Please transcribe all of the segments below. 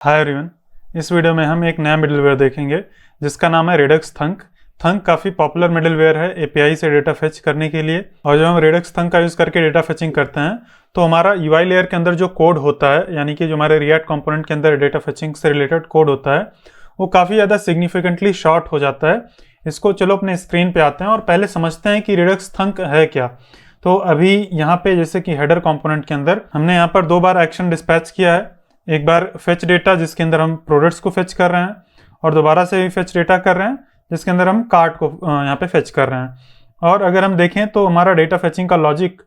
Hi everyone, इस video में हम एक नया मिडलवेयर देखेंगे जिसका नाम है रेडक्स थंक। थंक काफ़ी पॉपुलर मिडलवेयर है एपीआई से डेटा फेच करने के लिए। और जब हम रेडक्स थंक का यूज़ करके डेटा फेचिंग करते हैं तो हमारा यूआई लेयर के अंदर जो कोड होता है, यानी कि जो हमारे रिएक्ट कंपोनेंट के अंदर डेटा फेचिंग से रिलेटेड कोड होता है, वो काफ़ी ज़्यादा सिग्निफिकेंटली शॉर्ट हो जाता है। इसको चलो अपने स्क्रीन पर आते हैं और पहले समझते हैं कि रेडक्स थंक है क्या। तो अभी यहाँ पे जैसे कि हेडर कंपोनेंट के अंदर हमने यहाँ पर 2 बार एक्शन डिस्पैच किया है। एक बार फेच डेटा जिसके अंदर हम प्रोडक्ट्स को फेच कर रहे हैं, और दोबारा से भी फेच डेटा कर रहे हैं जिसके अंदर हम कार्ट को यहाँ पे फेच कर रहे हैं। और अगर हम देखें तो हमारा डेटा फेचिंग का लॉजिक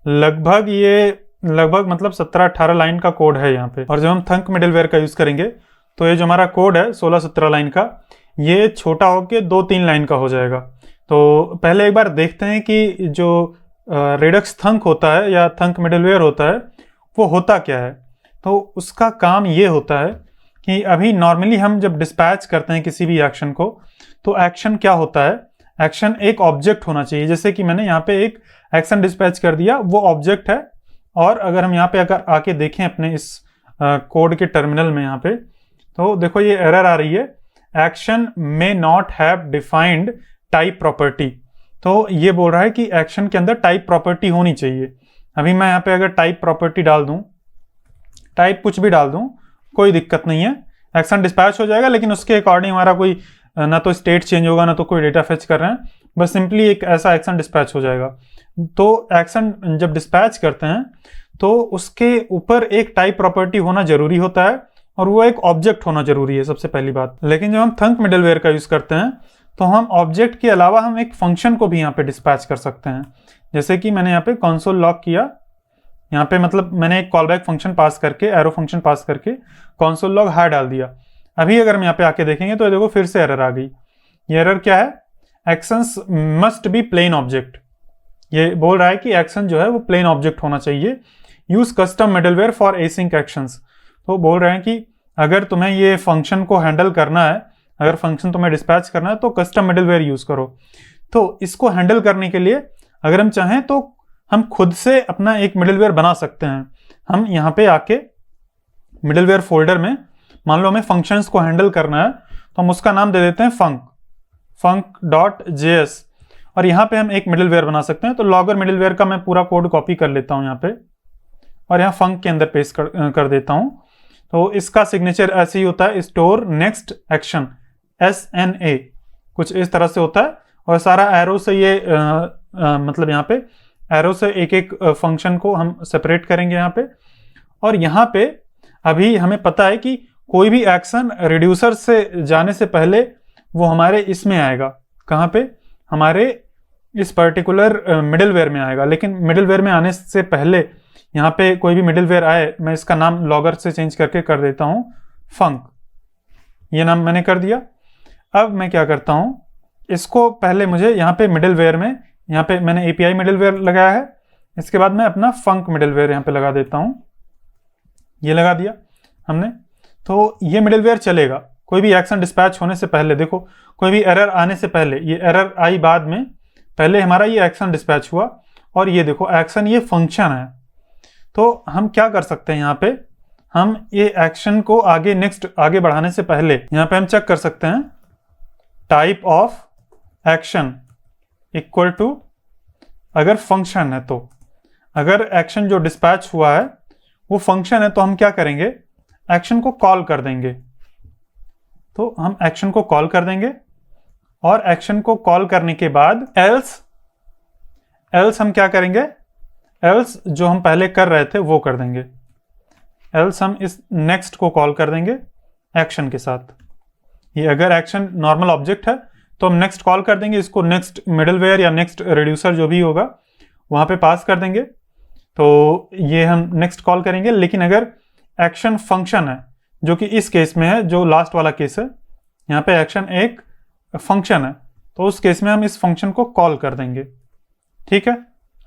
लगभग मतलब 17-18 लाइन का कोड है यहाँ पे। और जब हम थंक मिडलवेयर का यूज़ करेंगे तो ये जो हमारा कोड है 16-17 लाइन का, ये छोटा होके 2-3 लाइन का हो जाएगा। तो पहले एक बार देखते हैं कि जो रेडक्स थंक होता है या थंक मिडलवेयर होता है वो होता क्या है। तो उसका काम ये होता है कि अभी नॉर्मली हम जब डिस्पैच करते हैं किसी भी एक्शन को, तो एक्शन क्या होता है, एक्शन एक ऑब्जेक्ट होना चाहिए। जैसे कि मैंने यहाँ पे एक एक्शन डिस्पैच कर दिया, वो ऑब्जेक्ट है। और अगर हम यहाँ पे अगर आके देखें अपने इस कोड के टर्मिनल में यहाँ पे, तो देखो ये एरर आ रही है, action may not have defined type property. तो ये बोल रहा है कि एक्शन के अंदर टाइप प्रॉपर्टी होनी चाहिए। अभी मैं यहाँ पे अगर टाइप प्रॉपर्टी डाल दूँ, टाइप कुछ भी डाल दूं, कोई दिक्कत नहीं है, एक्शन डिस्पैच हो जाएगा। लेकिन उसके अकॉर्डिंग हमारा कोई ना तो स्टेट चेंज होगा ना तो कोई डेटा फेच कर रहे हैं, बस सिंपली एक ऐसा एक्शन डिस्पैच हो जाएगा। तो एक्शन जब डिस्पैच करते हैं तो उसके ऊपर एक टाइप प्रॉपर्टी होना जरूरी होता है, और वो एक ऑब्जेक्ट होना जरूरी है सबसे पहली बात। लेकिन जब हम थंक मिडलवेयर का यूज करते हैं तो हम ऑब्जेक्ट के अलावा हम एक फंक्शन को भी यहाँ पे डिस्पैच कर सकते हैं। जैसे कि मैंने यहाँ पे कंसोल लॉग किया, यहाँ पे मतलब मैंने एक कॉलबैक फंक्शन पास करके, एरो फंक्शन पास करके कंसोल लॉग हाई डाल दिया। अभी अगर हम यहाँ पे आके देखेंगे तो देखो फिर से एरर आ गई। ये एरर क्या है, actions must be plain object. ये बोल रहा है कि एक्शन जो है वो प्लेन ऑब्जेक्ट होना चाहिए। Use custom middleware for async actions. तो बोल रहे हैं कि अगर तुम्हें ये फंक्शन को हैंडल करना है, अगर फंक्शन तुम्हें डिस्पैच करना है तो कस्टम मिडलवेयर यूज करो। तो इसको हैंडल करने के लिए अगर हम चाहें तो हम खुद से अपना एक मिडलवेयर बना सकते हैं। हम यहाँ पे आके मिडलवेयर फोल्डर में, मान लो हमें फंक्शंस को हैंडल करना है तो हम उसका नाम दे देते हैं func.js, और यहाँ पे हम एक मिडलवेयर बना सकते हैं। तो लॉगर मिडलवेयर का मैं पूरा कोड कॉपी कर लेता हूँ यहाँ पे, और यहाँ func के अंदर पेस्ट कर देता हूँ। तो इसका सिग्नेचर ऐसे ही होता है, स्टोर नेक्स्ट एक्शन SNA, कुछ इस तरह से होता है। और सारा एरो से ये मतलब यहाँ पे एरो से एक एक फंक्शन को हम सेपरेट करेंगे यहाँ पे। और यहाँ पे अभी हमें पता है कि कोई भी एक्शन रिड्यूसर से जाने से पहले वो हमारे इसमें आएगा, कहाँ पे, हमारे इस पर्टिकुलर मिडलवेयर में आएगा। लेकिन मिडलवेयर में आने से पहले यहाँ पे कोई भी मिडलवेयर आए, मैं इसका नाम लॉगर से चेंज करके कर देता हूँ func, ये नाम मैंने कर दिया। अब मैं क्या करता हूँ, इसको पहले मुझे यहाँ पे मिडलवेयर में, यहाँ पे मैंने एपीआई मिडलवेयर लगाया है, इसके बाद मैं अपना फंक मिडलवेयर यहाँ पे लगा देता हूँ। ये लगा दिया हमने, तो ये मिडलवेयर चलेगा कोई भी एक्शन डिस्पैच होने से पहले। देखो कोई भी एरर आने से पहले, ये एरर आई बाद में, पहले हमारा ये एक्शन डिस्पैच हुआ। और ये देखो एक्शन, ये फंक्शन है। तो हम क्या कर सकते हैं, यहाँ पे हम ये एक्शन को आगे बढ़ाने से पहले यहाँ पे हम चेक कर सकते हैं type of action equal to, अगर फंक्शन है तो, अगर एक्शन जो डिस्पैच हुआ है वो फंक्शन है तो हम क्या करेंगे, एक्शन को कॉल कर देंगे। तो हम एक्शन को कॉल कर देंगे, और एक्शन को कॉल करने के बाद एल्स हम क्या करेंगे, एल्स जो हम पहले कर रहे थे वो कर देंगे। एल्स हम इस नेक्स्ट को कॉल कर देंगे एक्शन के साथ। ये अगर एक्शन नॉर्मल ऑब्जेक्ट है तो हम नेक्स्ट कॉल कर देंगे, इसको नेक्स्ट मिडलवेयर या नेक्स्ट रिड्यूसर जो भी होगा वहाँ पे पास कर देंगे। तो ये हम नेक्स्ट कॉल करेंगे। लेकिन अगर एक्शन फंक्शन है, जो कि इस केस में है, जो लास्ट वाला केस है, यहाँ पे एक्शन एक फंक्शन है, तो उस केस में हम इस फंक्शन को कॉल कर देंगे। ठीक है,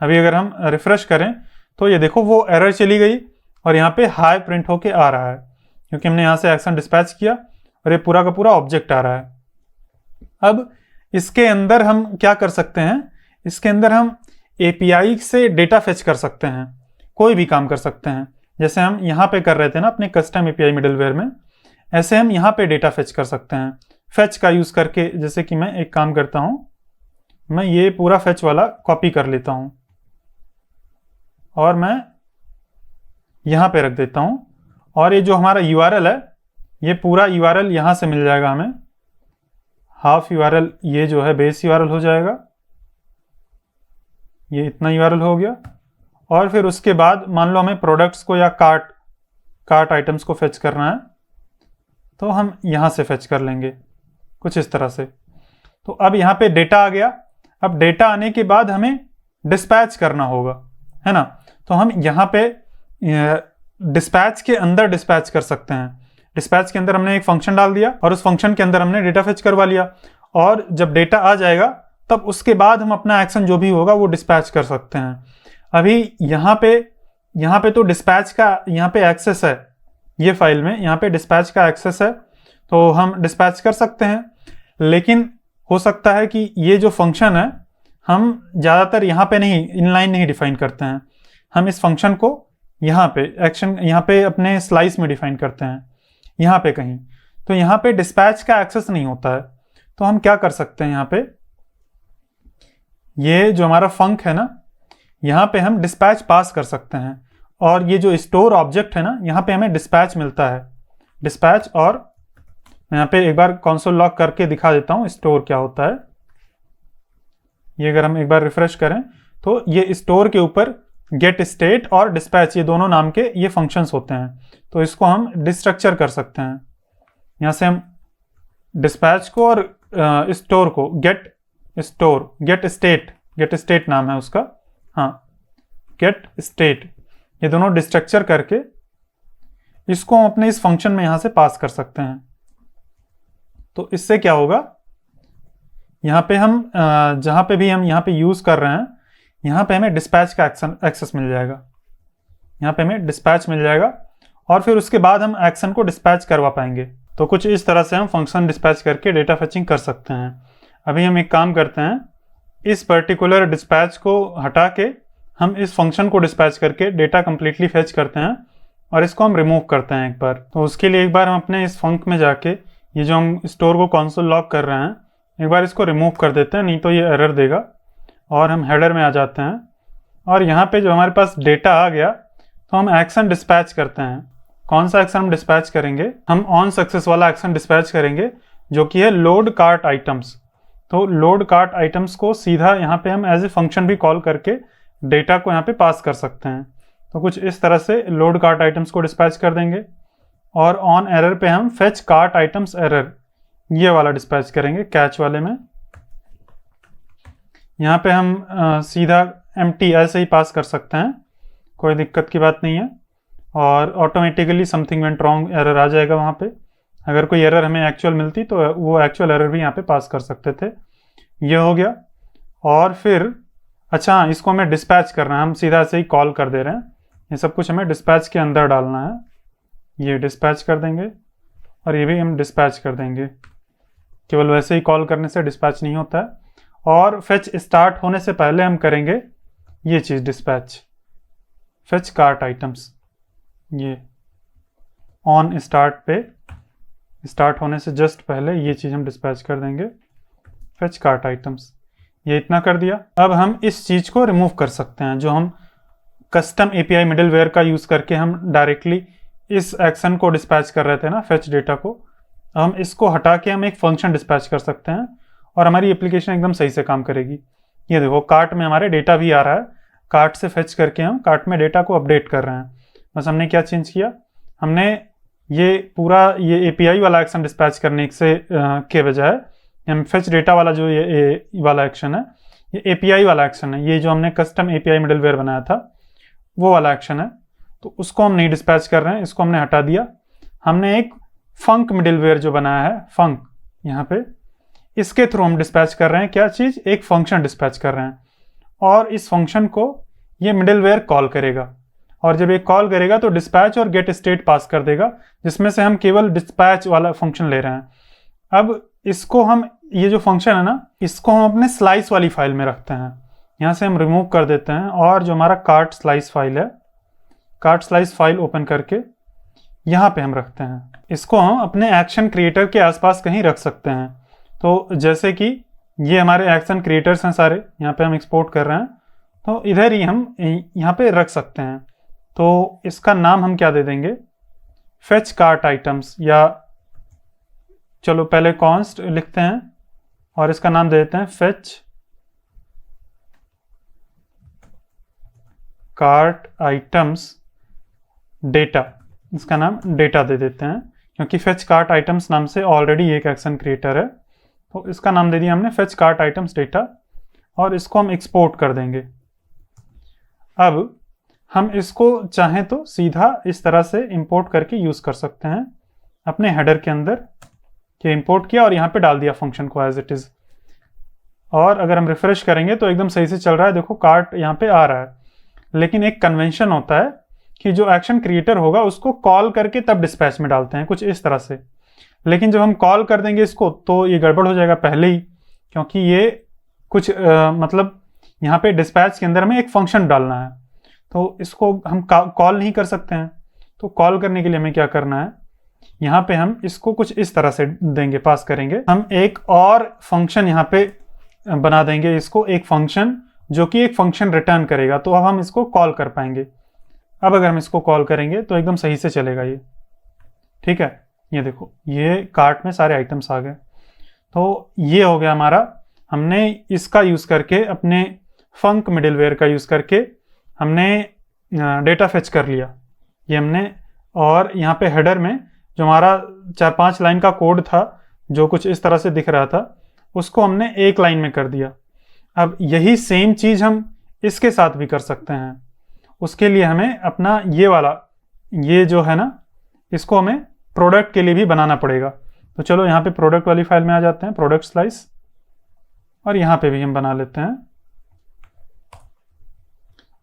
अभी अगर हम रिफ्रेश करें तो ये देखो वो एरर चली गई, और यहाँ पे हाई प्रिंट होके आ रहा है क्योंकि हमने यहाँ से एक्शन डिस्पैच किया, और ये पूरा का पूरा ऑब्जेक्ट आ रहा है। अब इसके अंदर हम क्या कर सकते हैं, इसके अंदर हम एपीआई से डेटा फेच कर सकते हैं, कोई भी काम कर सकते हैं। जैसे हम यहाँ पे कर रहे थे ना अपने कस्टम एपीआई मिडलवेयर में, ऐसे हम यहाँ पे डेटा फेच कर सकते हैं फेच का यूज़ करके। जैसे कि मैं एक काम करता हूँ, मैं ये पूरा फेच वाला कॉपी कर लेता हूँ और मैं यहाँ पे रख देता हूँ, और ये जो हमारा यूआरएल है, ये पूरा यूआरएल यहाँ से मिल जाएगा हमें। हाफ यूआरएल ये जो है बेस यूआरएल हो जाएगा, ये इतना यूआरएल हो गया। और फिर उसके बाद मान लो हमें प्रोडक्ट्स को या कार्ट आइटम्स को फेच करना है, तो हम यहाँ से फेच कर लेंगे कुछ इस तरह से। तो अब यहाँ पे डेटा आ गया। अब डेटा आने के बाद हमें डिस्पैच करना होगा, है ना। तो हम यहाँ पे डिस्पैच के अंदर डिस्पैच कर सकते हैं। डिस्पैच के अंदर हमने एक फंक्शन डाल दिया और उस फंक्शन के अंदर हमने डेटा फेच करवा लिया, और जब डेटा आ जाएगा तब उसके बाद हम अपना एक्शन जो भी होगा वो डिस्पैच कर सकते हैं। अभी यहाँ पे तो डिस्पैच का यहाँ पे एक्सेस है, ये फाइल में यहाँ पे डिस्पैच का एक्सेस है, तो हम डिस्पैच कर सकते हैं। लेकिन हो सकता है कि ये जो फंक्शन है हम ज़्यादातर यहाँ पे नहीं, इनलाइन नहीं डिफाइन करते हैं। हम इस फंक्शन को यहाँ पे एक्शन, यहाँ पे अपने स्लाइस में डिफाइन करते हैं, यहाँ पे कहीं। तो यहाँ पे डिस्पैच का एक्सेस नहीं होता है। तो हम क्या कर सकते हैं, यहाँ पे ये जो हमारा फंक है ना, यहाँ पे हम डिस्पैच पास कर सकते हैं, और ये जो स्टोर ऑब्जेक्ट है ना, यहाँ पे हमें डिस्पैच मिलता है, डिस्पैच। और मैं यहाँ पे एक बार कंसोल लॉग करके दिखा देता हूँ स्टोर क्या होता है। ये अगर हम एक बार रिफ्रेश करें तो ये स्टोर के ऊपर गेट स्टेट और डिस्पैच, ये दोनों नाम के ये फंक्शंस होते हैं। तो इसको हम डिस्ट्रक्चर कर सकते हैं। यहाँ से हम डिस्पैच को और स्टोर को गेट स्टेट नाम है उसका, हाँ, गेट स्टेट, ये दोनों डिस्ट्रक्चर करके इसको हम अपने इस फंक्शन में यहाँ से पास कर सकते हैं। तो इससे क्या होगा, यहाँ पे हम जहाँ पे भी हम यहाँ पे यूज़ कर रहे हैं, यहाँ पे हमें डिस्पैच का एक्सेस मिल जाएगा, यहाँ पे हमें डिस्पैच मिल जाएगा, और फिर उसके बाद हम एक्शन को डिस्पैच करवा पाएंगे। तो कुछ इस तरह से हम फंक्शन डिस्पैच करके डेटा फेचिंग कर सकते हैं। अभी हम एक काम करते हैं, इस पर्टिकुलर डिस्पैच को हटा के हम इस फंक्शन को डिस्पैच करके डेटा कंप्लीटली फेच करते हैं, और इसको हम रिमूव करते हैं एक बार। तो उसके लिए एक बार हम अपने इस फंक में जाके ये जो हम स्टोर को कंसोल लॉग कर रहे हैं, एक बार इसको रिमूव कर देते हैं, नहीं तो ये एरर देगा। और हम हेडर में आ जाते हैं, और यहाँ पे जो हमारे पास डेटा आ गया, तो हम एक्शन डिस्पैच करते हैं। कौन सा एक्शन हम डिस्पैच करेंगे, हम ऑन सक्सेस वाला एक्शन डिस्पैच करेंगे, जो कि है लोड कार्ट आइटम्स। तो लोड कार्ट आइटम्स को सीधा यहाँ पे हम एज ए फंक्शन भी कॉल करके डेटा को यहाँ पे पास कर सकते हैं। तो कुछ इस तरह से लोड कार्ट आइटम्स को डिस्पैच कर देंगे, और ऑन एरर पे हम फेच कार्ट आइटम्स एरर, ये वाला डिस्पैच करेंगे कैच वाले में। यहाँ पे हम सीधा एम्प्टी ऐसे ही पास कर सकते हैं, कोई दिक्कत की बात नहीं है, और automatically something went wrong error आ जाएगा वहाँ पे। अगर कोई एरर हमें एक्चुअल मिलती तो वो एक्चुअल एरर भी यहाँ पे पास कर सकते थे। ये हो गया। और फिर अच्छा हाँ, इसको हमें डिस्पैच करना है, हम सीधा ऐसे ही कॉल कर दे रहे हैं, ये सब कुछ हमें डिस्पैच के अंदर डालना है। ये डिस्पैच कर देंगे, और ये भी हम डिस्पैच कर देंगे। केवल वैसे ही कॉल करने से डिस्पैच नहीं होता है। और फेच स्टार्ट होने से पहले हम करेंगे ये चीज़ डिस्पैच, फेच कार्ट आइटम्स। ये ऑन स्टार्ट पे, स्टार्ट होने से जस्ट पहले ये चीज़ हम डिस्पैच कर देंगे, फेच कार्ट आइटम्स। ये इतना कर दिया। अब हम इस चीज़ को रिमूव कर सकते हैं, जो हम कस्टम एपीआई मिडलवेयर का यूज़ करके हम डायरेक्टली इस एक्शन को डिस्पैच कर रहे थे ना, फेच डेटा को। हम इसको हटा के हम एक फंक्शन डिस्पैच कर सकते हैं, और हमारी एप्लीकेशन एकदम सही से काम करेगी। ये देखो, कार्ट में हमारे डेटा भी आ रहा है, कार्ट से फेच करके हम कार्ट में डेटा को अपडेट कर रहे हैं। बस हमने क्या चेंज किया, हमने ये पूरा ये एपीआई वाला एक्शन डिस्पैच करने से के बजाय हम फेच डेटा वाला जो ये वाला एक्शन है, ये एपीआई वाला एक्शन है, ये जो हमने कस्टम एपीआई मिडलवेयर बनाया था वो वाला एक्शन है। तो उसको हम नहीं डिस्पैच कर रहे हैं, इसको हमने हटा दिया। हमने एक फंक मिडलवेयर जो बनाया है, फंक, यहाँ पे इसके थ्रू हम डिस्पैच कर रहे हैं क्या चीज़, एक फंक्शन डिस्पैच कर रहे हैं। और इस फंक्शन को ये मिडलवेयर कॉल करेगा, और जब ये कॉल करेगा तो डिस्पैच और गेट स्टेट पास कर देगा, जिसमें से हम केवल डिस्पैच वाला फंक्शन ले रहे हैं। अब इसको हम, ये जो फंक्शन है ना, इसको हम अपने स्लाइस वाली फाइल में रखते हैं। यहाँ से हम रिमूव कर देते हैं, और जो हमारा कार्ट स्लाइस फाइल है, कार्ट स्लाइस फाइल ओपन करके यहाँ पे हम रखते हैं। इसको हम अपने एक्शन क्रिएटर के आसपास कहीं रख सकते हैं। तो जैसे कि ये हमारे एक्शन क्रिएटर्स हैं सारे, यहाँ पे हम एक्सपोर्ट कर रहे हैं, तो इधर ही हम यहाँ पे रख सकते हैं। तो इसका नाम हम क्या दे देंगे, फेच कार्ट आइटम्स, या चलो पहले कॉन्स्ट लिखते हैं और इसका नाम दे देते हैं फेच कार्ट आइटम्स डेटा। इसका नाम डेटा दे देते हैं क्योंकि फेच कार्ट आइटम्स नाम से ऑलरेडी एक एक्शन क्रिएटर है। तो इसका नाम दे दिया हमने फेच कार्ट आइटम्स डेटा, और इसको हम एक्सपोर्ट कर देंगे। अब हम इसको चाहें तो सीधा इस तरह से इंपोर्ट करके यूज कर सकते हैं अपने हेडर के अंदर, कि इंपोर्ट किया और यहाँ पे डाल दिया फंक्शन को एज इट इज। और अगर हम रिफ्रेश करेंगे तो एकदम सही से चल रहा है, देखो कार्ट यहाँ पे आ रहा है। लेकिन एक कन्वेंशन होता है कि जो एक्शन क्रिएटर होगा उसको कॉल करके तब डिस्पैच में डालते हैं, कुछ इस तरह से। लेकिन जब हम कॉल कर देंगे इसको तो ये गड़बड़ हो जाएगा पहले ही, क्योंकि ये कुछ मतलब यहाँ पे डिस्पैच के अंदर हमें एक फंक्शन डालना है, तो इसको हम कॉल नहीं कर सकते हैं। तो कॉल करने के लिए हमें क्या करना है, यहाँ पे हम इसको कुछ इस तरह से देंगे, पास करेंगे। हम एक और फंक्शन यहाँ पे बना देंगे, इसको एक फंक्शन जो कि एक फंक्शन रिटर्न करेगा। तो अब हम इसको कॉल कर पाएंगे। अब अगर हम इसको कॉल करेंगे तो एकदम सही से चलेगा ये, ठीक है। ये देखो, ये कार्ट में सारे आइटम्स आ गए। तो ये हो गया हमारा, हमने इसका यूज़ करके, अपने फंक मिडिलवेयर का यूज़ करके हमने डेटा फेच कर लिया, ये हमने। और यहाँ पे हेडर में जो हमारा 4-5 लाइन का कोड था जो कुछ इस तरह से दिख रहा था, उसको हमने एक लाइन में कर दिया। अब यही सेम चीज़ हम इसके साथ भी कर सकते हैं। उसके लिए हमें अपना ये वाला, ये जो है ना, इसको हमें प्रोडक्ट के लिए भी बनाना पड़ेगा। तो चलो यहाँ पे प्रोडक्ट वाली फाइल में आ जाते हैं, प्रोडक्ट स्लाइस, और यहाँ पे भी हम बना लेते हैं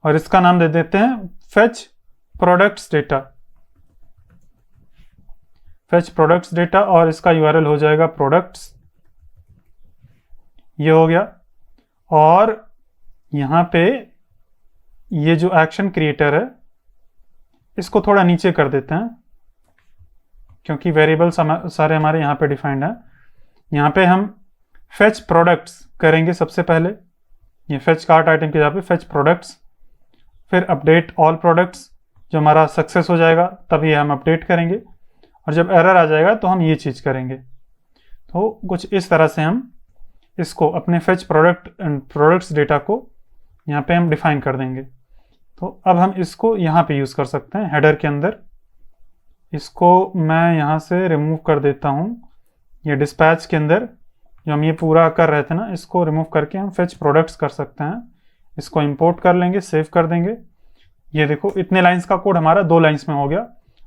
और इसका नाम दे देते हैं fetch products data. Fetch products data, और इसका यूआरएल हो जाएगा प्रोडक्ट्स। ये हो गया। और यहाँ पे ये जो एक्शन क्रिएटर है इसको थोड़ा नीचे कर देते हैं, क्योंकि वेरिएबल्स सारे हमारे यहाँ पे डिफाइंड हैं। यहाँ पे हम फेच प्रोडक्ट्स करेंगे सबसे पहले, ये फेच कार्ट आइटम के जगह पे फेच प्रोडक्ट्स, फिर अपडेट ऑल प्रोडक्ट्स। जो हमारा सक्सेस हो जाएगा तब ये हम अपडेट करेंगे, और जब एरर आ जाएगा तो हम ये चीज़ करेंगे। तो कुछ इस तरह से हम इसको अपने फेच प्रोडक्ट्स डेटा को यहाँ पे हम डिफाइन कर देंगे। तो अब हम इसको यहाँ पे यूज़ कर सकते हैं हेडर के अंदर। इसको मैं यहाँ से रिमूव कर देता हूँ। ये डिस्पैच के अंदर जो हम ये पूरा कर रहे थे ना, इसको रिमूव करके हम फेच प्रोडक्ट्स कर सकते हैं। इसको इंपोर्ट कर लेंगे, सेव कर देंगे। ये देखो, इतने लाइंस का कोड हमारा 2 लाइंस में हो गया।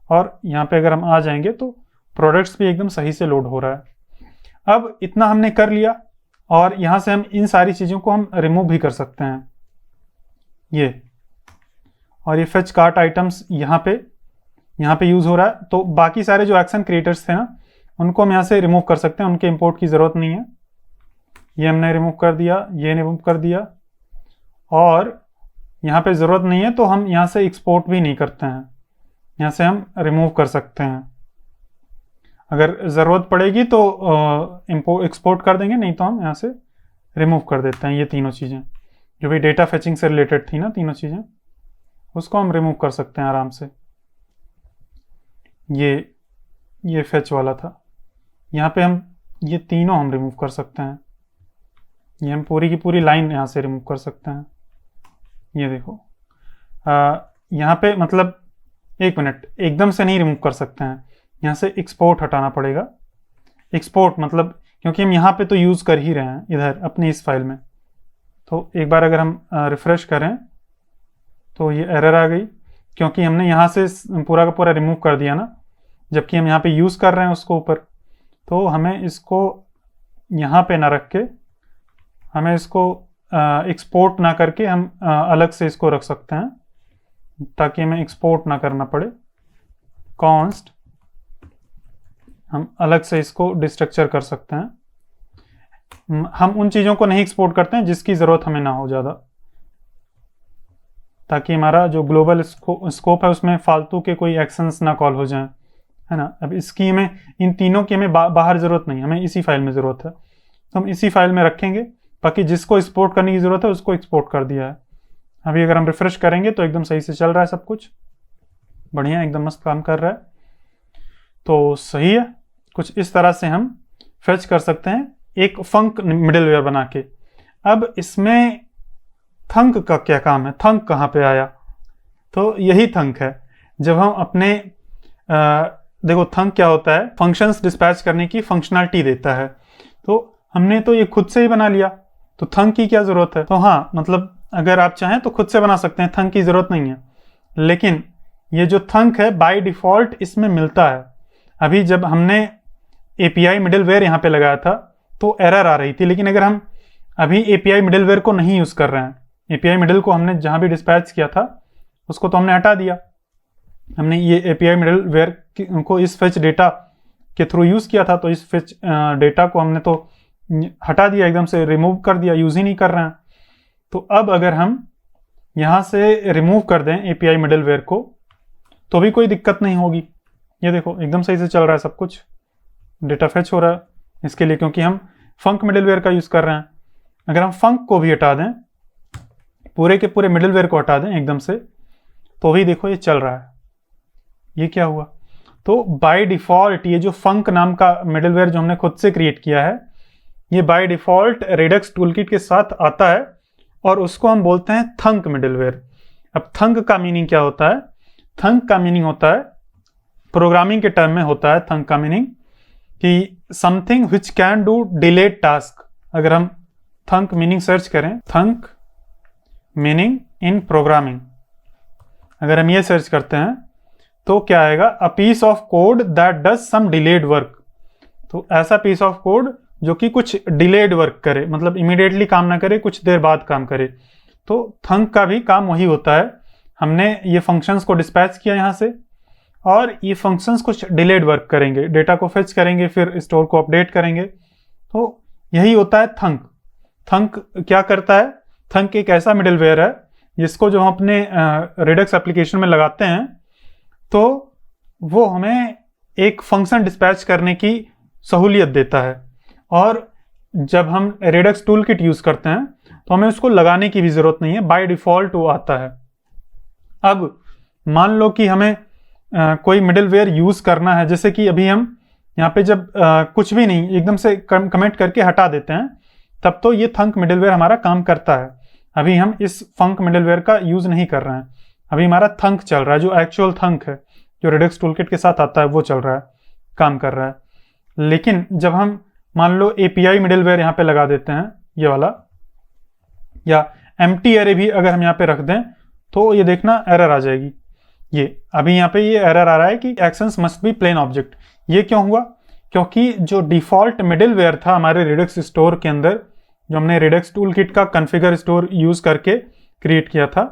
और यहाँ पे अगर हम आ जाएंगे तो प्रोडक्ट्स भी एकदम सही से लोड हो रहा है। अब इतना हमने कर लिया, और यहाँ से हम इन सारी चीज़ों को हम रिमूव भी कर सकते हैं। ये और ये फेच कार्ट आइटम्स यहाँ पे यूज़ हो रहा है। तो बाकी सारे जो एक्शन क्रिएटर्स थे ना, उनको हम यहाँ से रिमूव कर सकते हैं, उनके इंपोर्ट की ज़रूरत नहीं है। ये हमने रिमूव कर दिया, ये रिमूव कर दिया, और यहाँ पे ज़रूरत नहीं है तो हम यहाँ से एक्सपोर्ट भी नहीं करते हैं, यहाँ से हम रिमूव कर सकते हैं। अगर ज़रूरत पड़ेगी तो एक्सपोर्ट कर देंगे, नहीं तो हम यहाँ से रिमूव कर देते हैं। ये तीनों चीज़ें जो भी डेटा फेचिंग से रिलेटेड थी ना, तीनों चीज़ें, उसको हम रिमूव कर सकते हैं आराम से। ये फेच वाला था, यहाँ पे हम ये तीनों हम रिमूव कर सकते हैं। ये हम पूरी की पूरी लाइन यहाँ से रिमूव कर सकते हैं। ये देखो, यहाँ पे मतलब 1 मिनट, एकदम से नहीं रिमूव कर सकते हैं, यहाँ से एक्सपोर्ट हटाना पड़ेगा। एक्सपोर्ट मतलब क्योंकि हम यहाँ पे तो यूज़ कर ही रहे हैं इधर अपनी इस फाइल में। तो एक बार अगर हम रिफ़्रेश करें तो ये एरर आ गई, क्योंकि हमने यहाँ से पूरा का पूरा रिमूव कर दिया ना, जबकि हम यहाँ पे यूज़ कर रहे हैं उसको ऊपर। तो हमें इसको यहाँ पे ना रख के, हमें इसको एक्सपोर्ट ना करके हम अलग से इसको रख सकते हैं, ताकि हमें एक्सपोर्ट ना करना पड़े। कॉन्स्ट हम अलग से इसको डिस्ट्रक्चर कर सकते हैं। हम उन चीज़ों को नहीं एक्सपोर्ट करते हैं जिसकी ज़रूरत हमें ना हो ज़्यादा, ताकि हमारा जो ग्लोबल स्कोप है उसमें फालतू के कोई एक्शंस ना कॉल हो जाएं, है ना। अब इसकी हमें, इन तीनों की हमें बाहर ज़रूरत नहीं, हमें इसी फाइल में ज़रूरत है, तो हम इसी फाइल में रखेंगे। बाकी जिसको एक्सपोर्ट करने की ज़रूरत है उसको एक्सपोर्ट कर दिया है। अभी अगर हम रिफ्रेश करेंगे तो एकदम सही से चल रहा है, सब कुछ बढ़िया, एकदम मस्त काम कर रहा है। तो सही है, कुछ इस तरह से हम फेच कर सकते हैं एक फंक मिडिलवेयर बना के। अब इसमें थंक का क्या काम है, थंक कहाँ पे आया? तो यही थंक है। जब हम अपने देखो थंक क्या होता है, फंक्शंस डिस्पैच करने की फंक्शनैलिटी देता है। तो हमने तो ये खुद से ही बना लिया, तो थंक की क्या जरूरत है? तो हाँ, मतलब अगर आप चाहें तो खुद से बना सकते हैं, थंक की जरूरत नहीं है। लेकिन ये जो थंक है बाय डिफॉल्ट इसमें मिलता है। अभी जब हमने एपीआई मिडिलवेयर यहाँ पे लगाया था तो एरर आ रही थी, लेकिन अगर हम अभी एपीआई मिडिलवेयर को नहीं यूज कर रहे हैं, एपीआई मिडिल को हमने जहाँ भी डिस्पैच किया था उसको तो हमने हटा दिया, हमने ये एपीआई मिडिलवेयर को इस फेच डेटा के थ्रू यूज किया था, तो इस फेच डेटा को हमने तो हटा दिया, एकदम से रिमूव कर दिया, यूज ही नहीं कर रहे हैं। तो अब अगर हम यहाँ से रिमूव कर दें एपीआई मिडिलवेयर को तो भी कोई दिक्कत नहीं होगी। ये देखो एकदम सही से चल रहा है, सब कुछ डेटा फेच हो रहा है इसके लिए, क्योंकि हम फंक मिडिलवेयर का यूज कर रहे हैं। अगर हम फंक को भी हटा दें, पूरे के पूरे मिडिलवेयर को हटा दें एकदम से, तो भी देखो ये चल रहा है। ये क्या हुआ? तो बाय डिफॉल्ट ये जो फंक नाम का मिडिलवेयर जो हमने खुद से क्रिएट किया है, ये बाय डिफॉल्ट रेडक्स टूलकिट के साथ आता है और उसको हम बोलते हैं थंक मिडिलवेयर। अब थंक का मीनिंग क्या होता है? थंक का मीनिंग होता है, प्रोग्रामिंग के टर्म में होता है थंक का मीनिंग कि something which can do delayed task. अगर हम थंक मीनिंग सर्च करें, थंक मीनिंग इन प्रोग्रामिंग, अगर हम ये सर्च करते हैं तो क्या आएगा? A piece of code that does some delayed work. तो ऐसा पीस ऑफ कोड जो कि कुछ डिलेड वर्क करे, मतलब इमीडिएटली काम ना करे, कुछ देर बाद काम करे। तो थंक का भी काम वही होता है। हमने ये फंक्शंस को डिस्पैच किया यहाँ से, और ये फंक्शंस कुछ डिलेड वर्क करेंगे, डेटा को फेच करेंगे, फिर स्टोर को अपडेट करेंगे। तो यही होता है थंक। थंक क्या करता है? थंक एक ऐसा मिडिलवेयर है जिसको जो हम अपने रेडक्स एप्लीकेशन में लगाते हैं तो वो हमें एक फंक्शन डिस्पैच करने की सहूलियत देता है। और जब हम रेडक्स टूलकिट यूज करते हैं तो हमें उसको लगाने की भी जरूरत नहीं है, बाय डिफॉल्ट वो आता है। अब मान लो कि हमें कोई मिडिलवेयर यूज करना है, जैसे कि अभी हम यहाँ पे जब कुछ भी नहीं एकदम से कमेंट करके हटा देते हैं, तब तो ये थंक मिडिलवेयर हमारा काम करता है। अभी हम इस फंक मिडिलवेयर का यूज नहीं कर रहे हैं, अभी हमारा थंक चल रहा है, जो एक्चुअल थंक है जो रेडक्स टूलकिट के साथ आता है वो चल रहा है, काम कर रहा है। लेकिन जब हम मान लो एपीआई मिडिलवेयर यहाँ पे लगा देते हैं, ये वाला, या एम्प्टी एरे भी अगर हम यहाँ पे रख दें, तो ये देखना एरर आ जाएगी। ये अभी यहाँ पे ये एरर आ रहा है कि actions must be plain object. ये क्यों हुआ? क्योंकि जो डिफॉल्ट मिडिलवेयर था हमारे रेडक्स स्टोर के अंदर, जो हमने रेडक्स टूलकिट का कॉन्फ़िगर स्टोर यूज करके क्रिएट किया था,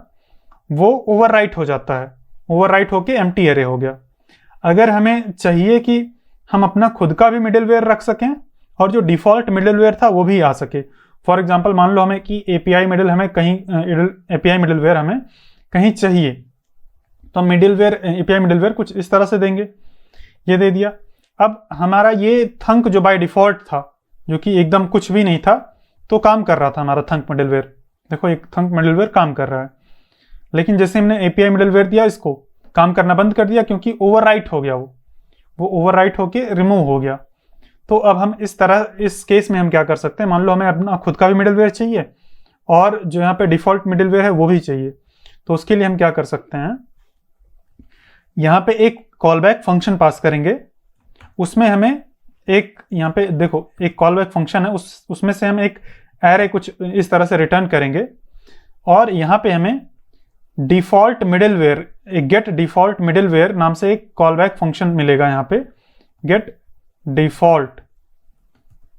वो ओवरराइट हो जाता है, ओवरराइट होके एम्प्टी एरे हो गया। अगर हमें चाहिए कि हम अपना खुद का भी मिडिलवेयर रख सकें और जो डिफॉल्ट मिडिलवेयर था वो भी आ सके, फॉर एग्जांपल मान लो हमें कि एपीआई मिडिलवेयर हमें कहीं चाहिए, तो मिडिलवेयर एपीआई मिडिलवेयर कुछ इस तरह से देंगे, ये दे दिया। अब हमारा ये थंक जो बाय डिफॉल्ट था, जो कि एकदम कुछ भी नहीं था, तो काम कर रहा था हमारा थंक मिडिलवेयर। देखो एक थंक मिडिलवेयर काम कर रहा है, लेकिन जैसे हमने एपीआई मिडिलवेयर दिया, इसको काम करना बंद कर दिया, क्योंकि ओवरराइट हो गया, वो ओवरराइट होके रिमूव हो गया। तो अब हम इस तरह, इस केस में हम क्या कर सकते हैं, मान लो हमें अपना खुद का भी मिडिलवेयर चाहिए और जो यहाँ पे डिफॉल्ट मिडिलवेयर है वो भी चाहिए, तो उसके लिए हम क्या कर सकते हैं, यहाँ पे एक कॉलबैक फंक्शन पास करेंगे। उसमें हमें एक, यहाँ पे देखो एक कॉलबैक फंक्शन है, उसमें से हम एक एरे कुछ इस तरह से रिटर्न करेंगे, और यहाँ पे हमें डिफॉल्ट मिडिलवेयर, एक गेट डिफॉल्ट मिडिलवेयर नाम से एक कॉलबैक फंक्शन मिलेगा। यहाँ पे गेट डिफॉल्ट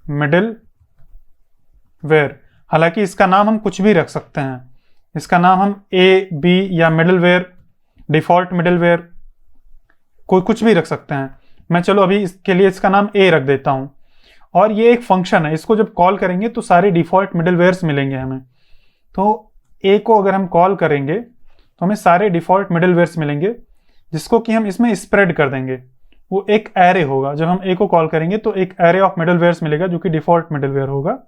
मिडिलवेयर, हालांकि इसका नाम हम कुछ भी रख सकते हैं, इसका नाम हम ए बी या मिडिलवेयर, डिफॉल्ट मिडिलवेयर, कोई कुछ भी रख सकते हैं। मैं चलो अभी इसके लिए इसका नाम ए रख देता हूं। और ये एक फंक्शन है, इसको जब कॉल करेंगे तो सारे डिफॉल्ट मिडिलवेयर्स मिलेंगे हमें। तो ए को अगर हम कॉल करेंगे तो हमें सारे डिफॉल्ट मिडिलवेयर्स मिलेंगे, जिसको कि हम इसमें स्प्रेड कर देंगे, वो एक एरे होगा। जब हम ए को कॉल करेंगे तो एक एरे ऑफ मिडलवेयर्स मिलेगा जो कि डिफॉल्ट मिडलवेयर होगा,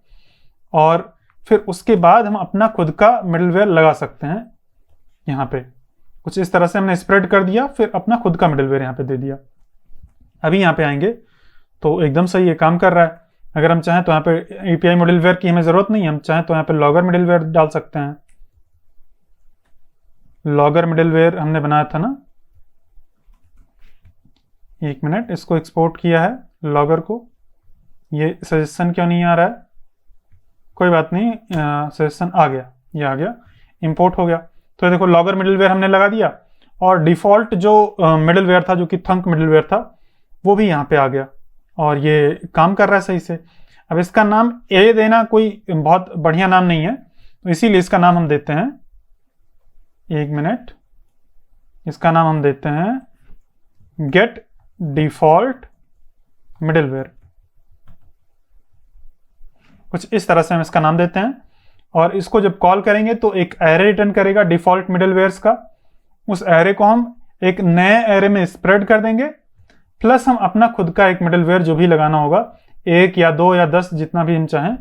और फिर उसके बाद हम अपना खुद का मिडलवेयर लगा सकते हैं। यहाँ पे कुछ इस तरह से हमने स्प्रेड कर दिया, फिर अपना खुद का मिडलवेयर यहाँ पे दे दिया। अभी यहाँ पे आएंगे तो एकदम सही ये काम कर रहा है। अगर हम चाहें तो यहाँ पे एपीआई मिडलवेयर की हमें जरूरत नहीं है, हम चाहें तो यहाँ पे लॉगर मिडलवेयर डाल सकते हैं। लॉगर मिडलवेयर हमने बनाया था ना, एक मिनट, इसको एक्सपोर्ट किया है लॉगर को। ये सजेशन क्यों नहीं आ रहा है, कोई बात नहीं, सजेशन आ गया, ये आ गया, इंपोर्ट हो गया। तो देखो लॉगर मिडलवेयर हमने लगा दिया, और डिफॉल्ट जो मिडलवेयर था जो कि थंक मिडलवेयर था वो भी यहाँ पे आ गया, और ये काम कर रहा है सही से। अब इसका नाम ए देना कोई बहुत बढ़िया नाम नहीं है, तो इसीलिए इसका नाम हम देते हैं, एक मिनट, इसका नाम हम देते हैं गेट डिफॉल्ट मिडलवेयर। कुछ इस तरह से हम इसका नाम देते हैं, और इसको जब कॉल करेंगे तो एक एरे रिटर्न करेगा डिफॉल्ट मिडलवेयर्स का। उस एरे को हम एक नए एरे में स्प्रेड कर देंगे, प्लस हम अपना खुद का एक मिडलवेयर जो भी लगाना होगा, 1 या 2 या 10 जितना भी हम चाहें,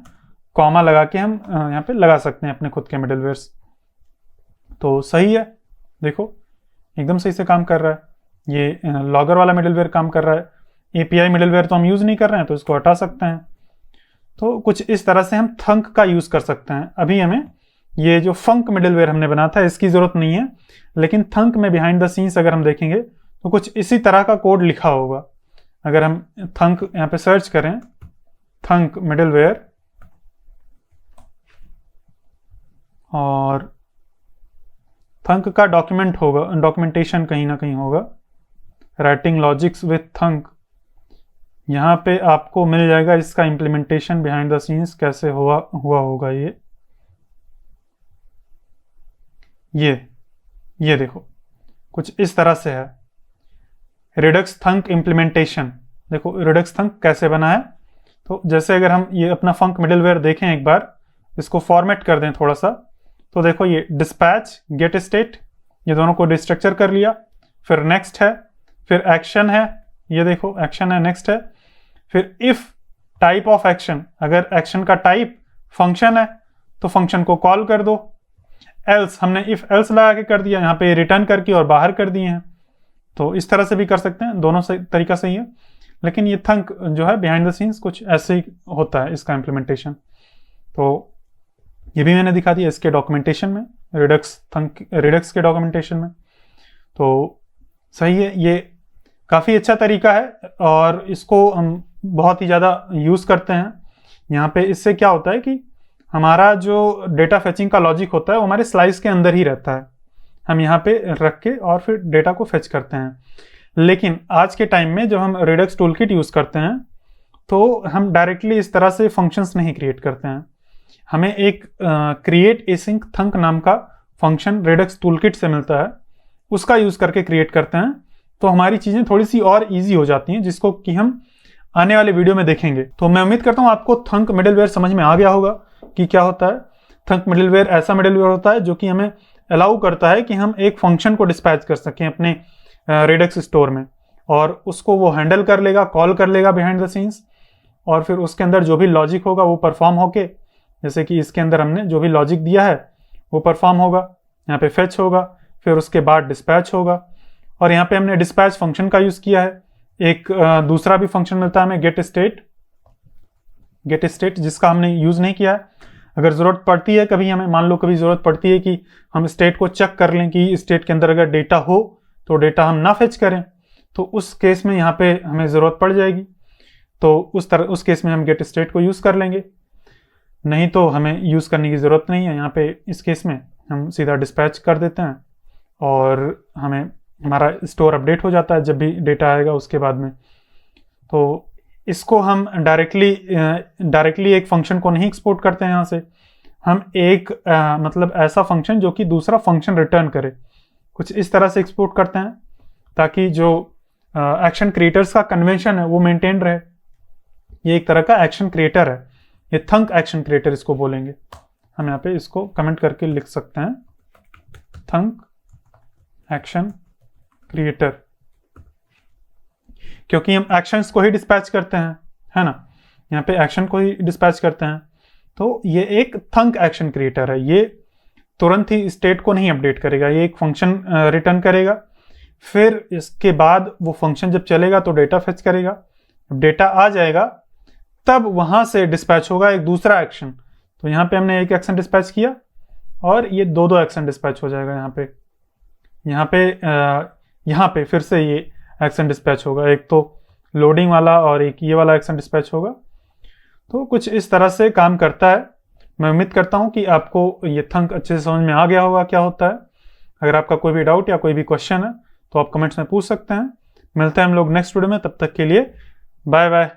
कॉमा लगा के हम यहाँ पे लगा सकते हैं अपने खुद के मिडलवेयर्स। तो सही है, देखो एकदम सही से काम कर रहा है। ये लॉगर वाला मिडलवेयर काम कर रहा है। एपीआई मिडलवेयर तो हम यूज नहीं कर रहे हैं, तो इसको हटा सकते हैं। तो कुछ इस तरह से हम थंक का यूज कर सकते हैं। अभी हमें ये जो फंक मिडलवेयर हमने बनाया था इसकी जरूरत नहीं है, लेकिन थंक में बिहाइंड द सीन्स अगर हम देखेंगे तो कुछ इसी तरह का कोड लिखा होगा। अगर हम थंक यहाँ पे सर्च करें, थंक मिडलवेयर, और थंक का डॉक्यूमेंट होगा, डॉक्यूमेंटेशन कहीं ना कहीं होगा, राइटिंग लॉजिक्स विथ थंक, यहाँ पे आपको मिल जाएगा इसका इम्प्लीमेंटेशन बिहाइंड द सीन्स कैसे हुआ होगा। ये देखो कुछ इस तरह से है, रिडक्स थंक इम्प्लीमेंटेशन। देखो रिडक्स थंक कैसे बना है। तो जैसे अगर हम ये अपना फंक मिडलवेयर देखें एक बार, इसको फॉर्मेट कर दें थोड़ा सा, तो देखो ये डिस्पैच, गेट स्टेट, ये दोनों को डिस्ट्रक्चर कर लिया, फिर नेक्स्ट है, फिर एक्शन है, ये देखो एक्शन है, नेक्स्ट है, फिर इफ टाइप ऑफ एक्शन, अगर एक्शन का टाइप फंक्शन है तो फंक्शन को कॉल कर दो, एल्स हमने इफ एल्स लगा के कर दिया, यहाँ पे रिटर्न करके और बाहर कर दिए हैं। तो इस तरह से भी कर सकते हैं, दोनों से तरीका सही है। लेकिन ये थंक जो है बिहाइंड द सीन्स कुछ ऐसे ही होता है इसका इम्प्लीमेंटेशन। तो ये भी मैंने दिखा दिया इसके डॉक्यूमेंटेशन में, रिडक्स के डॉक्यूमेंटेशन में। तो सही है, ये काफ़ी अच्छा तरीका है और इसको हम बहुत ही ज़्यादा यूज़ करते हैं। यहाँ पे इससे क्या होता है कि हमारा जो डेटा फेचिंग का लॉजिक होता है वो हमारे स्लाइस के अंदर ही रहता है, हम यहाँ पे रख के और फिर डेटा को फेच करते हैं। लेकिन आज के टाइम में जब हम रिडक्स टूलकिट यूज़ करते हैं तो हम डायरेक्टली इस तरह से फंक्शंस नहीं क्रिएट करते हैं। हमें एक क्रिएट एसिंक थंक नाम का फंक्शन रिडक्स टूलकिट से मिलता है, उसका यूज़ करके क्रिएट करते हैं। तो हमारी चीज़ें थोड़ी सी और ईजी हो जाती हैं, जिसको कि हम आने वाले वीडियो में देखेंगे। तो मैं उम्मीद करता हूँ आपको थंक मिडलवेयर समझ में आ गया होगा कि क्या होता है। थंक मिडलवेयर ऐसा मिडलवेयर होता है जो कि हमें अलाउ करता है कि हम एक फंक्शन को डिस्पैच कर सकें अपने रिडक्स स्टोर में, और उसको वो हैंडल कर लेगा, कॉल कर लेगा बिहाइंड द सीन्स, और फिर उसके अंदर जो भी लॉजिक होगा वो परफॉर्म होके, जैसे कि इसके अंदर हमने जो भी लॉजिक दिया है वो परफॉर्म होगा, यहाँ पे फेच होगा, फिर उसके बाद डिस्पैच होगा। और यहाँ पे हमने डिस्पैच फंक्शन का यूज़ किया है। एक दूसरा भी फंक्शन मिलता है हमें गेट स्टेट, जिसका हमने यूज़ नहीं किया है। अगर ज़रूरत पड़ती है कभी, हमें मान लो कभी ज़रूरत पड़ती है कि हम स्टेट को चेक कर लें कि स्टेट के अंदर अगर डेटा हो तो डेटा हम ना फेच करें, तो उस केस में यहाँ पे हमें ज़रूरत पड़ जाएगी। तो उस केस में हम गेट स्टेट को यूज़ कर लेंगे, नहीं तो हमें यूज़ करने की ज़रूरत नहीं है। यहाँ पे इस केस में हम सीधा डिस्पैच कर देते हैं और हमारा स्टोर अपडेट हो जाता है जब भी डेटा आएगा उसके बाद में। तो इसको हम डायरेक्टली एक फंक्शन को नहीं एक्सपोर्ट करते हैं यहाँ से, हम एक मतलब ऐसा फंक्शन जो कि दूसरा फंक्शन रिटर्न करे, कुछ इस तरह से एक्सपोर्ट करते हैं ताकि जो एक्शन क्रिएटर्स का कन्वेंशन है वो मेंटेन रहे। ये एक तरह का एक्शन क्रिएटर है, ये थंक एक्शन क्रिएटर इसको बोलेंगे। हम यहाँ पे इसको कमेंट करके लिख सकते हैं, थंक एक्शन क्रिएटर। क्योंकि हम एक्शंस को ही डिस्पैच करते हैं, है ना, यहाँ पे एक्शन को ही डिस्पैच करते हैं। तो ये एक थंक एक्शन क्रिएटर है, ये तुरंत ही स्टेट को नहीं अपडेट करेगा, ये एक फंक्शन रिटर्न करेगा, फिर इसके बाद वो फंक्शन जब चलेगा तो डेटा फेच करेगा, जब डेटा आ जाएगा तब वहां से डिस्पैच होगा एक दूसरा एक्शन। तो यहाँ पे हमने एक एक्शन डिस्पैच किया और ये दो एक्शन डिस्पैच हो जाएगा। यहाँ पे फिर से ये एक्शन डिस्पैच होगा, एक तो लोडिंग वाला और एक ये वाला एक्शन डिस्पैच होगा। तो कुछ इस तरह से काम करता है। मैं उम्मीद करता हूँ कि आपको ये थंक अच्छे से समझ में आ गया होगा क्या होता है। अगर आपका कोई भी डाउट या कोई भी क्वेश्चन है तो आप कमेंट्स में पूछ सकते हैं। मिलते हैं हम लोग नेक्स्ट वीडियो में, तब तक के लिए बाय बाय।